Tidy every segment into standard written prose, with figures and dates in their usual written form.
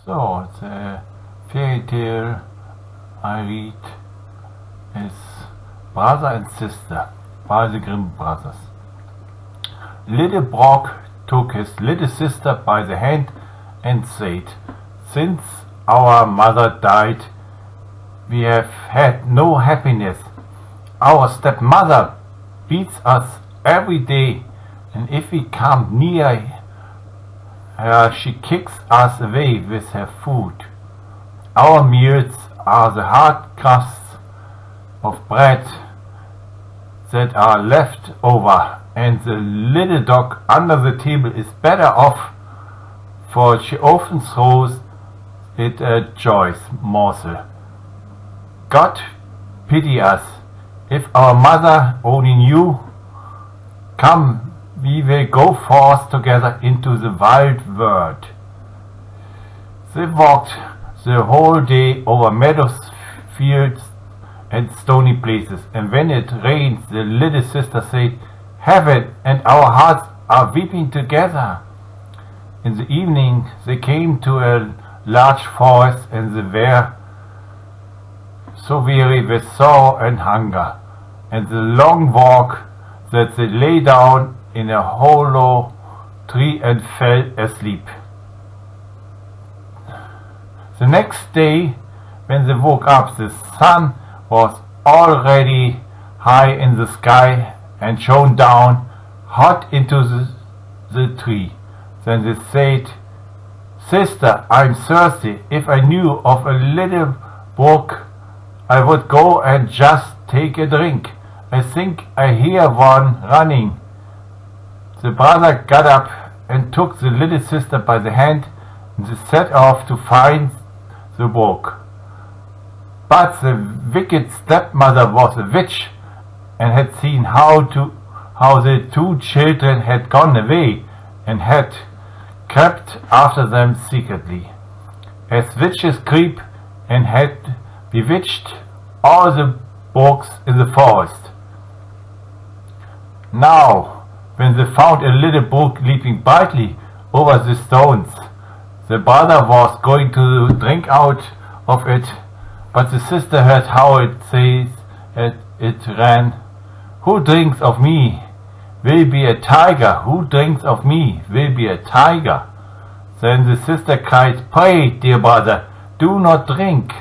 So, the fairy tale I read is Brother and Sister by the Grimm Brothers. Little Brock took his little sister by the hand and said, "Since our mother died, we have had no happiness. Our stepmother beats us every day, and if we come near her, she kicks us away with her food. Our meals are the hard crusts of bread that are left over, and the little dog under the table is better off, for she often throws it a choice morsel. God pity us. If our mother only knew. Come, we will go forth together into the wild world." They walked the whole day over meadows, fields, and stony places, and when it rained, the little sister said, "Heaven and our hearts are weeping together." In the evening they came to a large forest, and they were so weary with sorrow and hunger, and the long walk, that they lay down in a hollow tree and fell asleep. The next day, when they woke up, the sun was already high in the sky and shone down hot into the tree. Then they said, "Sister, I'm thirsty. If I knew of a little brook, I would go and just take a drink. I think I hear one running." The brother got up and took the little sister by the hand, and they set off to find the brook. But the wicked stepmother was a witch, and had seen how the two children had gone away, and had crept after them secretly, as witches creep, and had bewitched all the brooks in the forest. Now, when they found a little brook leaping brightly over the stones, the brother was going to drink out of it, but the sister heard how it says it ran, "Who drinks of me will be a tiger. Who drinks of me will be a tiger." Then the sister cried, "Pray, dear brother, do not drink,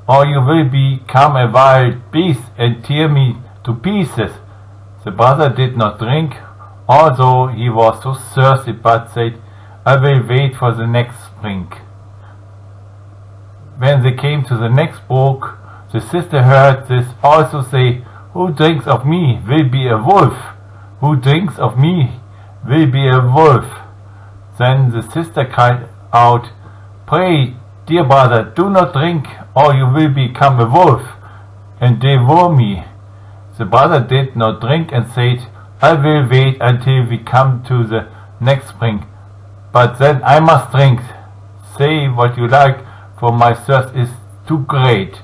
or you will become a wild beast and tear me to pieces." The brother did not drink, although he was so thirsty, but said, "I will wait for the next spring." When they came to the next brook, the sister heard this also say, "Who drinks of me will be a wolf. Who drinks of me will be a wolf." Then the sister cried out, "Pray, dear brother, do not drink, or you will become a wolf and devour me." The brother did not drink and said, "I will wait until we come to the next spring, but then I must drink. Say what you like, for my thirst is too great."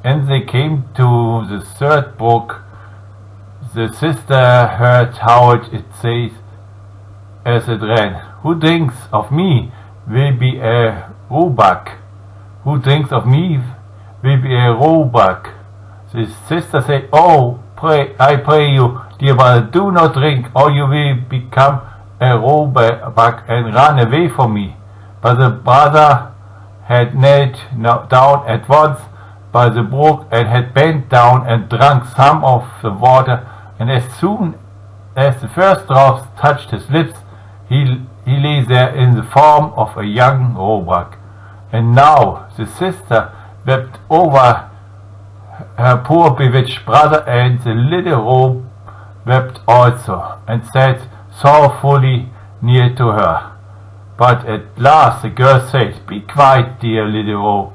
And they came to the third brook. The sister heard how it says as it ran, "Who drinks of me will be a roebuck. Who drinks of me will be a roebuck." The sister said, "Oh, I pray you, dear brother, do not drink, or you will become a roebuck and run away from me." But the brother had knelt down at once by the brook, and had bent down and drunk some of the water, and as soon as the first drops touched his lips, he lay there in the form of a young roebuck. And now the sister wept over her poor bewitched brother, and the little roe wept also, and sat sorrowfully near to her. But at last the girl said, "Be quiet, dear little roe.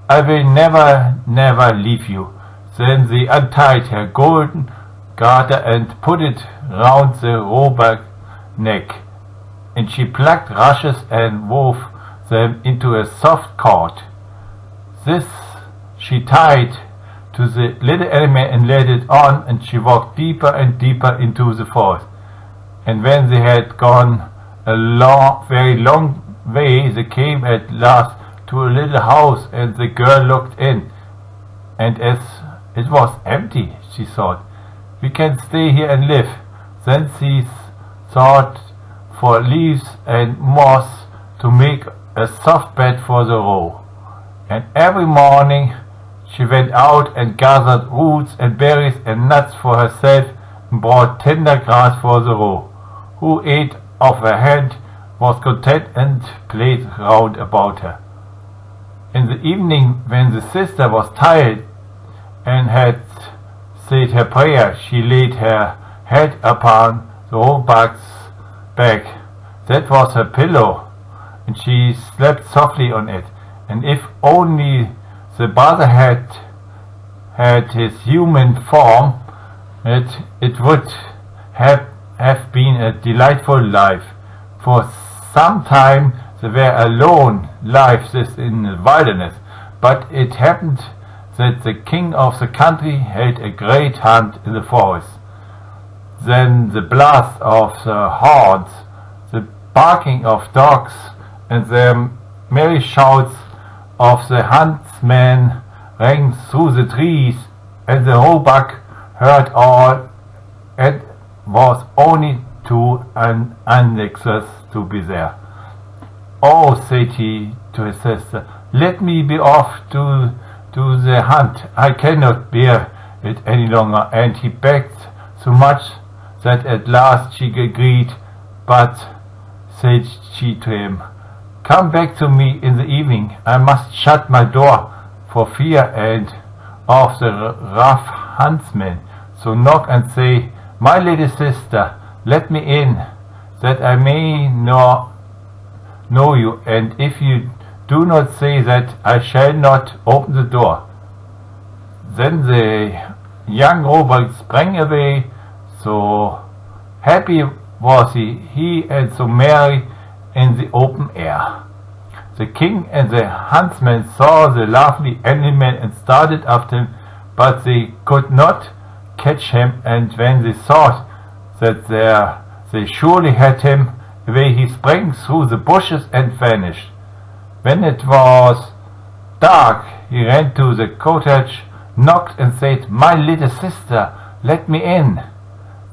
I will never, never leave you." Then they untied her golden garter and put it round the roebuck's neck, and she plucked rushes and wove them into a soft cord. This she tied to the little animal and led it on, and she walked deeper and deeper into the forest. And when they had gone a very long way they came at last to a little house, and the girl looked in, and as it was empty, she thought, "We can stay here and live." Then she sought for leaves and moss to make a soft bed for the roe, and every morning she went out and gathered roots and berries and nuts for herself and brought tender grass for the roe, who ate of her hand, was content, and played round about her. In the evening, when the sister was tired and had said her prayer, she laid her head upon the roebuck's back. That was her pillow, and she slept softly on it. And if only the brother had his human form, it would have been a delightful life. For some time they were alone lives in the wilderness, but it happened that the king of the country held a great hunt in the forest. Then the blast of the horns, the barking of dogs, and the merry shouts of the huntsmen rang through the trees, and the roebuck heard all, and was only too anxious to be there. "Oh," said he to his sister, "let me be off to the hunt. I cannot bear it any longer." And he begged so much that at last she agreed. "But," said she to him, "come back to me in the evening. I must shut my door for fear and of the rough huntsmen. So knock and say, 'My little sister, let me in, that I may know you, and if you do not say that, I shall not open the door.'" Then the young roebuck sprang away, so happy was he and so merry in the open air. The king and the huntsmen saw the lovely animal and started after him, but they could not catch him, and when they thought that they surely had him, away he sprang through the bushes and vanished. When it was dark, he ran to the cottage, knocked and said, "My little sister, let me in."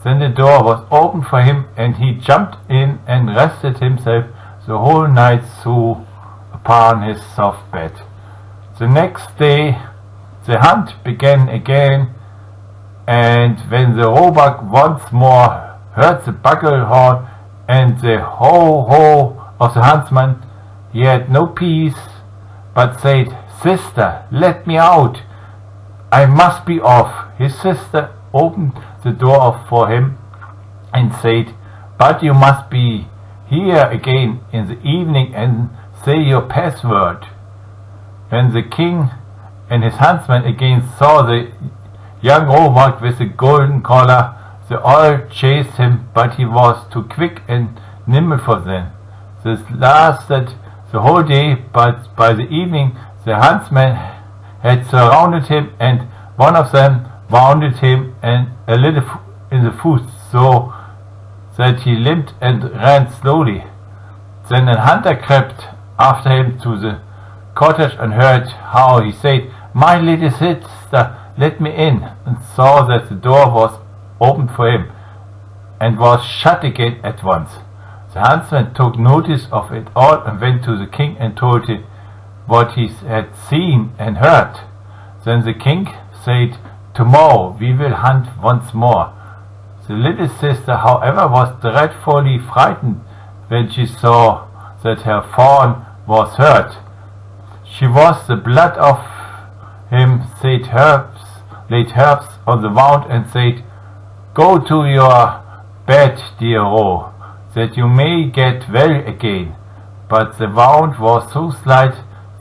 Then the door was opened for him, and he jumped in and rested himself the whole night through upon his soft bed. The next day the hunt began again, and when the roebuck once more heard the bugle-horn and the ho-ho of the huntsman, he had no peace, but said, "Sister, let me out. I must be off." His sister opened the door for him and said, "But you must be here again in the evening and say your password." When the king and his huntsmen again saw the young roebuck with the golden collar, they all chased him, but he was too quick and nimble for them. This lasted the whole day, but by the evening the huntsmen had surrounded him, and one of them wounded him and a little in the foot, so that he limped and ran slowly. Then a hunter crept after him to the cottage and heard how he said, "My little sister, let me in," and saw that the door was opened for him and was shut again at once. The huntsman took notice of it all and went to the king and told him what he had seen and heard. Then the king said, "Tomorrow we will hunt once more." The little sister, however, was dreadfully frightened when she saw that her fawn was hurt. She was the blood of him, laid herbs on the wound and said, "Go to your bed, dear roe, that you may get well again." But the wound was so slight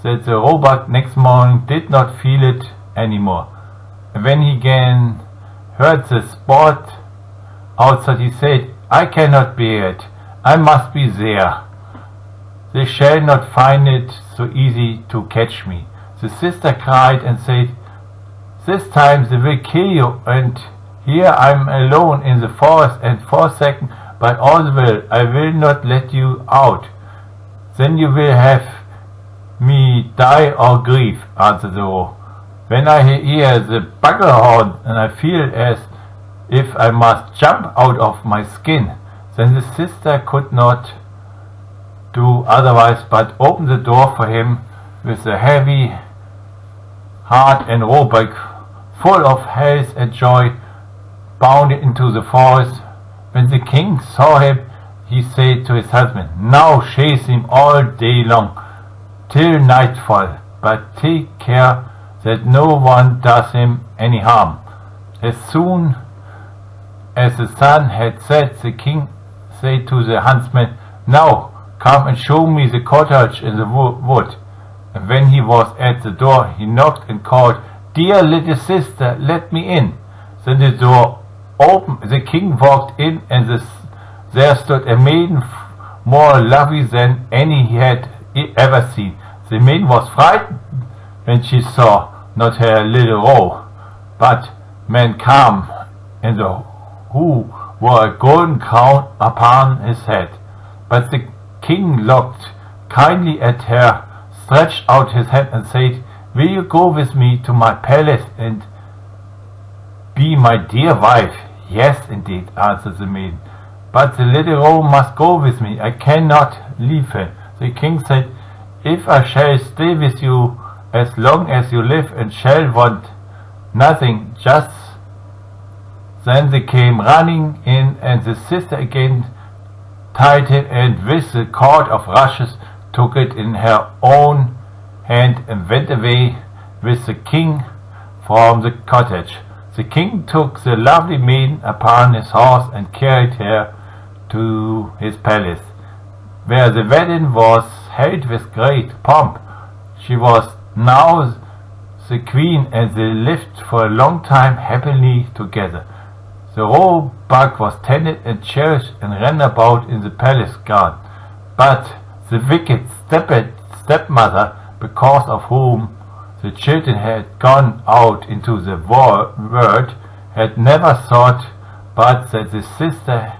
that the roebuck next morning did not feel it any more. And when he again heard the sport outside, he said, "I cannot bear it. I must be there. They shall not find it so easy to catch me." The sister cried and said, "This time they will kill you, and here I am alone in the forest, and forsaken by all the world. I will not let you out." Then you will have me die or grieve, answered the roe. When I hear the bugle horn, and I feel as if I must jump out of my skin, then the sister could not do otherwise but open the door for him with a heavy heart, and Roebuck, full of health and joy, bounded into the forest. When the king saw him, he said to his husband, "Now chase him all day long, till nightfall, but take care that no one does him any harm." As soon as the sun had set, the king said to the huntsman, "Now come and show me the cottage in the wood." And when he was at the door, he knocked and called, "Dear little sister, let me in." Then the door opened, the king walked in, and there stood a maiden more lovely than any he had ever seen. The maiden was frightened when she saw not her little roe, but man calm, and who wore a golden crown upon his head. But the king looked kindly at her, stretched out his hand, and said, "Will you go with me to my palace and be my dear wife?" "Yes, indeed," answered the maiden, "but the little roe must go with me. I cannot leave him." The king said, "If I shall stay with you as long as you live and shall want nothing," just then they came running in, and the sister again tied him, and with the cord of rushes took it in her own hand and went away with the king from the cottage. The king took the lovely maiden upon his horse and carried her to his palace, where the wedding was held with great pomp. She was now the queen, and they lived for a long time happily together. The roebuck was tended and cherished and ran about in the palace garden. But the wicked stepmother, because of whom the children had gone out into the world, had never thought but that the sister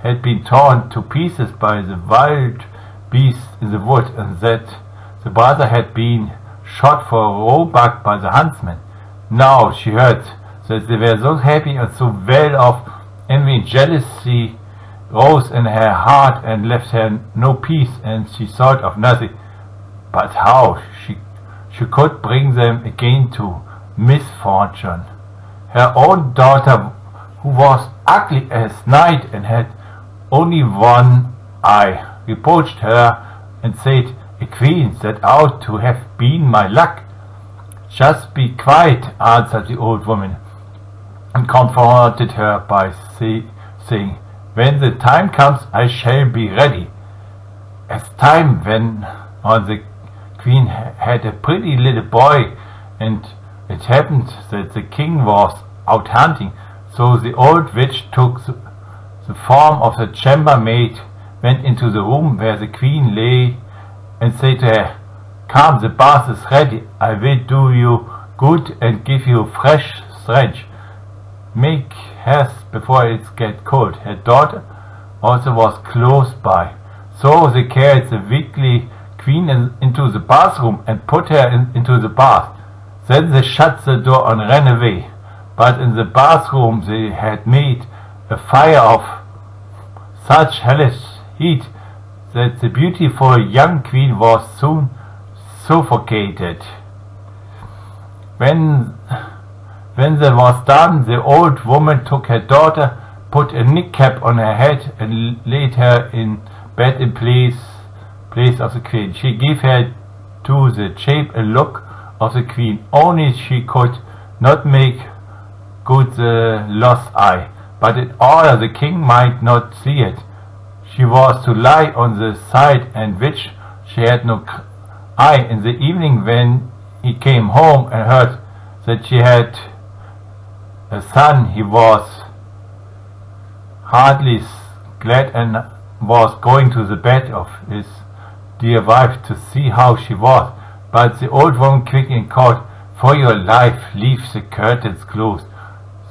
had been torn to pieces by the wild beasts in the wood, and that the brother had been shot for a roebuck by the huntsman. Now she heard that they were so happy and so well off, envy and jealousy rose in her heart and left her no peace, and she thought of nothing but how she could bring them again to misfortune. Her own daughter, who was ugly as night and had only one eye, reproached her and said, "A queen that ought to have been my luck." "Just be quiet," answered the old woman, and comforted her by saying, "When the time comes, I shall be ready." As time went on, the queen had a pretty little boy, and it happened that the king was out hunting. So the old witch took the form of the chambermaid, went into the room where the queen lay, and said to her, "Come, the bath is ready. I will do you good and give you fresh strength. Make haste before it gets cold." Her daughter also was close by. So they carried the weakly queen into the bathroom and put her into the bath. Then they shut the door and ran away. But in the bathroom they had made a fire of such hellish heat that the beautiful young queen was soon suffocated. When that was done, the old woman took her daughter, put a nightcap on her head, and laid her in bed in place of the queen. She gave her to the shape and look of the queen, only she could not make good the lost eye, but in order the king might not see it, she was to lie on the side in which she had no eye. In the evening, when he came home and heard that she had a son, he was heartily glad and was going to the bed of his dear wife to see how she was. But the old woman quickly called, "For your life, leave the curtains closed.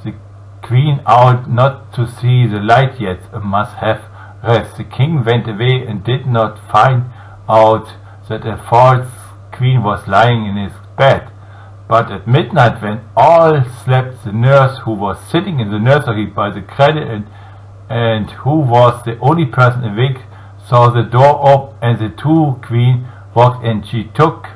The queen ought not to see the light yet, and must have rest." The king went away and did not find out that a false queen was lying in his bed. But at midnight, when all slept, the nurse, who was sitting in the nursery by the cradle and who was the only person awake, saw the door open and the two queens walked in. She took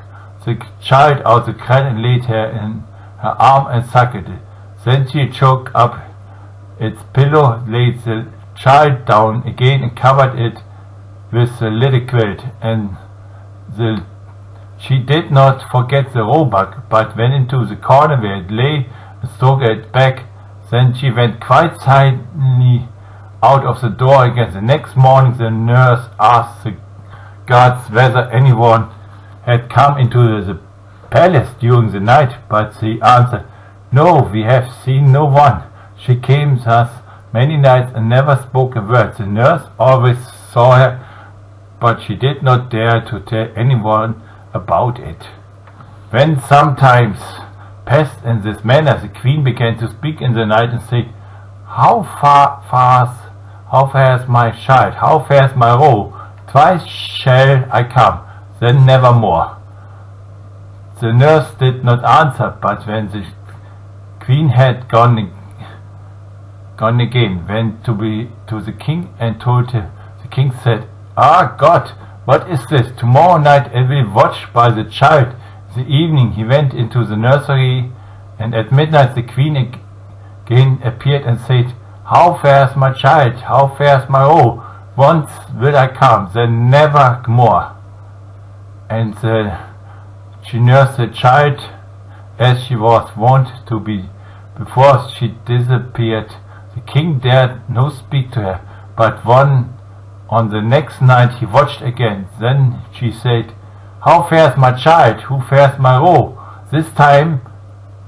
the child out of the cradle and laid her in her arm and suckled it. Then she took up its pillow, laid the child down again and covered it with the little quilt. And she did not forget the roebuck, but went into the corner where it lay and stroked it back. Then she went quite silently out of the door again. The next morning the nurse asked the guards whether anyone had come into the palace during the night, but they answered, "No, we have seen no one. She came thus many nights and never spoke a word." The nurse always saw her, but she did not dare to tell anyone about it. When some times passed in this manner, the queen began to speak in the night and say, How fares my child? How fares my roe? Twice shall I come, then never more." The nurse did not answer, but when the queen had gone again, went to the king and told him. The king said, "Ah, God, what is this? Tomorrow night I will watch by the child." In the evening he went into the nursery, and at midnight the queen again appeared and said, "How fares my child? How fares my roe? Once will I come, then never more." And she nursed the child as she was wont to be before she disappeared. The king dared not speak to her, but on the next night he watched again. Then she said, "How fares my child? Who fares my roe? This time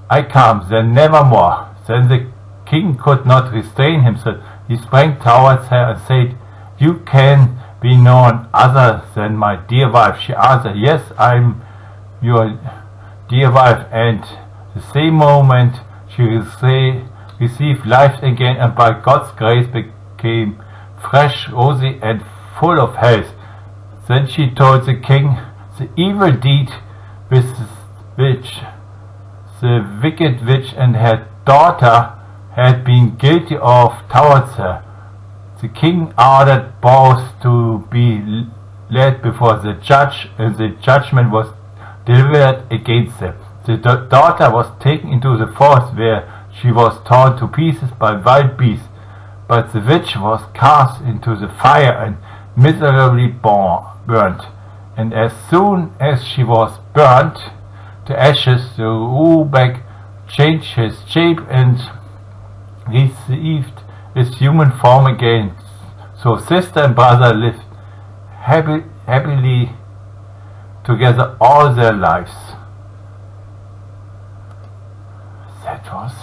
I come, then never more." Then the king could not restrain himself. He sprang towards her and said, "You can be none other than my dear wife." She answered, "Yes, I am your dear wife." And the same moment she received life again, and by God's grace became fresh, rosy, and full of health. Then she told the king the evil deed which the wicked witch and her daughter had been guilty of towards her. The king ordered both to be led before the judge, and the judgment was delivered against them. The daughter was taken into the forest, where she was torn to pieces by wild beasts, but the witch was cast into the fire and miserably burnt. And as soon as she was burnt to ashes, the roebuck changed his shape and received his human form again. So sister and brother lived happily together all their lives. That was